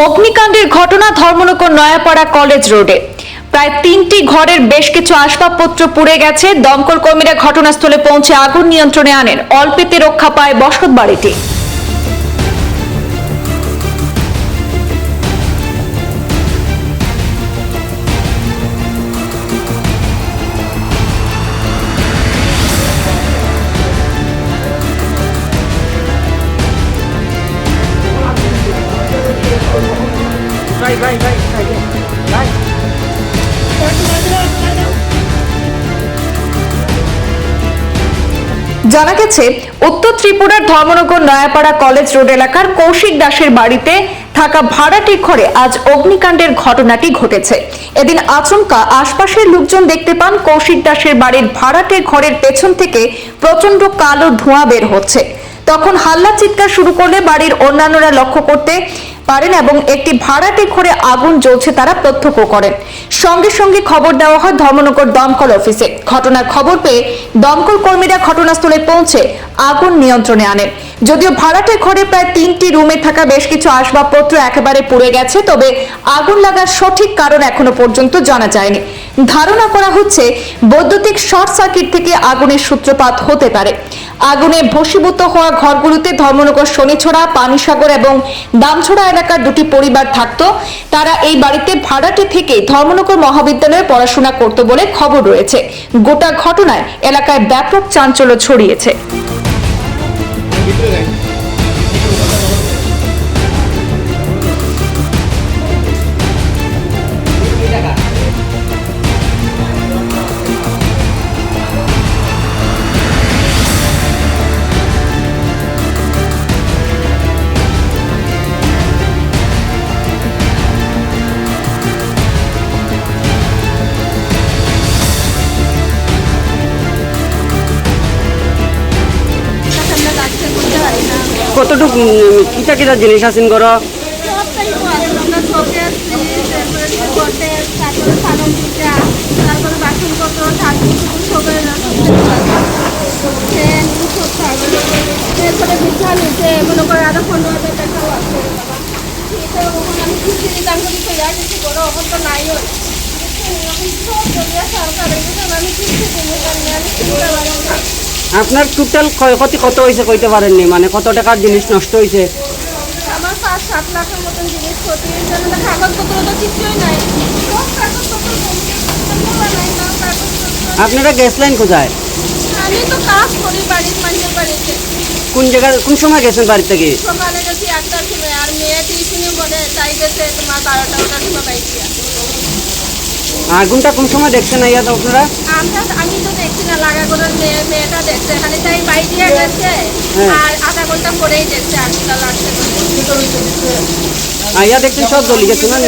অগ্নিকাণ্ডের ঘটনা ধর্মনগর নয়াপাড়া কলেজ রোডে। প্রায় 3টি ঘরের বেশ কিছু আসবাবপত্র পুড়ে গেছে। দমকল কর্মীরা ঘটনাস্থলে পৌঁছে আগুন নিয়ন্ত্রণে আনেন। অল্পেতে রক্ষা পায় বসত বাড়িটি। জানা গেছে, উত্তর ত্রিপুরার ধর্মনগর নয়াপাড়া কলেজ রোড এলাকার কৌশিক দাসের বাড়িতে থাকা ভাড়াটির ঘরে আজ অগ্নিকাণ্ডের ঘটনাটি ঘটেছে। এদিন আচমকা আশপাশের লোকজন দেখতে পান কৌশিক দাসের বাড়ির ভাড়াটির ঘরের পেছন থেকে প্রচন্ড কালো ধোঁয়া বের হচ্ছে। তখন হাল্লা চিৎকার শুরু করলে বাড়ির অন্যান্যরা লক্ষ্য করতে পারেন এবং একটি ভাড়াটে ঘরে আগুন জ্বলছে তারা প্রত্যক্ষ করেন। সঙ্গে সঙ্গে খবর দেওয়া হয় ধর্মনগর দমকল অফিসে। ঘটনার খবর পেয়ে দমকল কর্মীরা ঘটনাস্থলে পৌঁছে আগুন নিয়ন্ত্রণে আনেন। যদিও ভাড়াটে ঘরে প্রায় 3টি রুমে থাকা বেশ কিছু আসবাবপত্র একেবারে পুড়ে গেছে, তবে আগুন লাগার সঠিক কারণ এখনো পর্যন্ত জানা যায়নি। ধারণা করা হচ্ছে বৈদ্যুতিক শর্ট সার্কিট থেকে আগুনের সূত্রপাত হতে পারে। আগুনে ভস্মীভূত হওয়া ঘরগুলোতে ধর্মনগর শনিছড়া, পানিসাগর এবং দামছড়া এলাকার 2টি পরিবার থাকতো। তারা এই বাড়িতে ভাড়াটে থেকে ধর্মনগর মহাবিদ্যালয়ে পড়াশোনা করত বলে খবর রয়েছে। গোটা ঘটনায় এলাকায় ব্যাপক চাঞ্চল্য ছড়িয়েছে। কতটুকু কিটা কিটা জিনিস আছেন ঘর? আপনার টোটাল ক্ষয়ক্ষতি কত হয়েছে কইতে পারেননি? মানে কত টাকার জিনিস নষ্ট হয়েছে? আমার 5-7 লাখের মতন জিনিস ক্ষতি হয়েছে। কাগজপত্র তো কিছুই নাই। আপনারা গ্যাস লাইন কোথায়? আমি তো কাজ করি বাড়ির মানুষের বাড়িতে। কোন জায়গায় কোন সময় গেছেন বাড়ি থেকে? সকালে গেছি 1টার সময়, আর মেয়ে টিউশনি বলে তাই গেছে তোমার 12টার সময় বাইকে। আগুনটা কোন সময় দেখছেন আইয়া তো আপনারা? আমি তো দেখছি না, লাগা করে মেয়েটা দেখছে, এখানে তাই বাই দিয়ে গেছে। আর আধা ঘন্টা পরেই দেখছে আগুনটা লাগছে। আইয়া দেখছেন সব জ্বলি গেছে না?